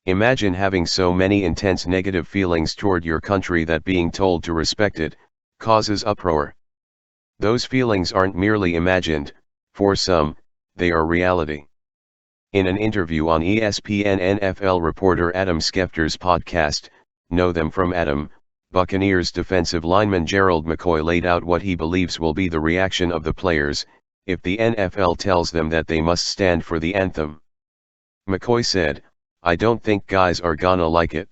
Imagine having so many intense negative feelings toward your country that being told to respect it causes uproar. Those feelings aren't merely imagined, for some, they are reality. In an interview on ESPN NFL reporter Adam Schefter's podcast, Know Them from Adam, Buccaneers defensive lineman Gerald McCoy laid out what he believes will be the reaction of the players if the NFL tells them that they must stand for the anthem. McCoy said, "I don't think guys are gonna like it.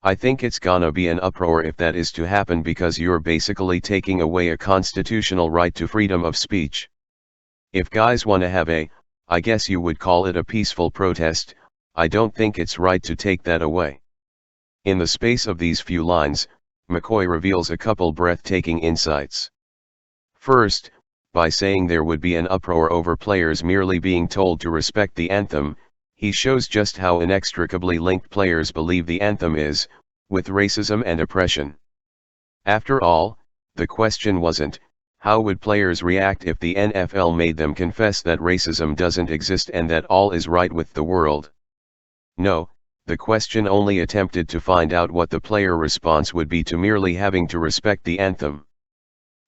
I think it's gonna be an uproar if that is to happen because you're basically taking away a constitutional right to freedom of speech. If guys wanna have I guess you would call it a peaceful protest, I don't think it's right to take that away." In the space of these few lines, McCoy reveals a couple breathtaking insights. First, by saying there would be an uproar over players merely being told to respect the anthem, he shows just how inextricably linked players believe the anthem is, with racism and oppression. After all, the question wasn't, how would players react if the NFL made them confess that racism doesn't exist and that all is right with the world? No, the question only attempted to find out what the player response would be to merely having to respect the anthem.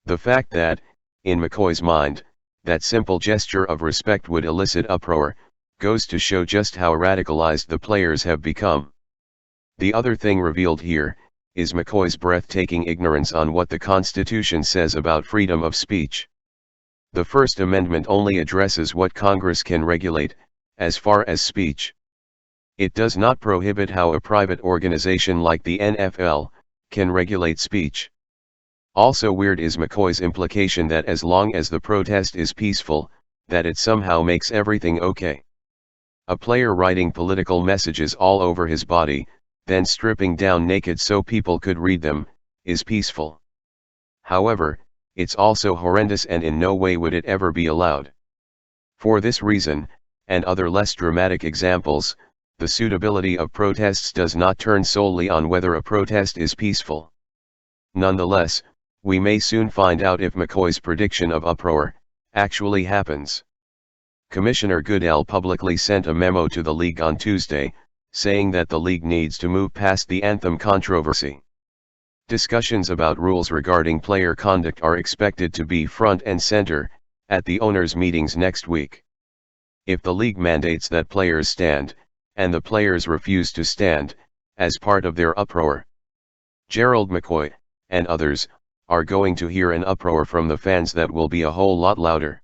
The fact that, in McCoy's mind, that simple gesture of respect would elicit uproar, goes to show just how radicalized the players have become. The other thing revealed here, is McCoy's breathtaking ignorance on what the Constitution says about freedom of speech. The First Amendment only addresses what Congress can regulate, as far as speech. It does not prohibit how a private organization like the NFL can regulate speech. Also weird is McCoy's implication that as long as the protest is peaceful, that it somehow makes everything okay. A player writing political messages all over his body, then stripping down naked so people could read them, is peaceful. However, it's also horrendous and in no way would it ever be allowed. For this reason, and other less dramatic examples, the suitability of protests does not turn solely on whether a protest is peaceful. Nonetheless, we may soon find out if McCoy's prediction of uproar actually happens. Commissioner Goodell publicly sent a memo to the league on Tuesday, saying that the league needs to move past the anthem controversy. Discussions about rules regarding player conduct are expected to be front and center at the owners' meetings next week. If the league mandates that players stand, and the players refuse to stand, as part of their uproar, Gerald McCoy, and others, are going to hear an uproar from the fans that will be a whole lot louder.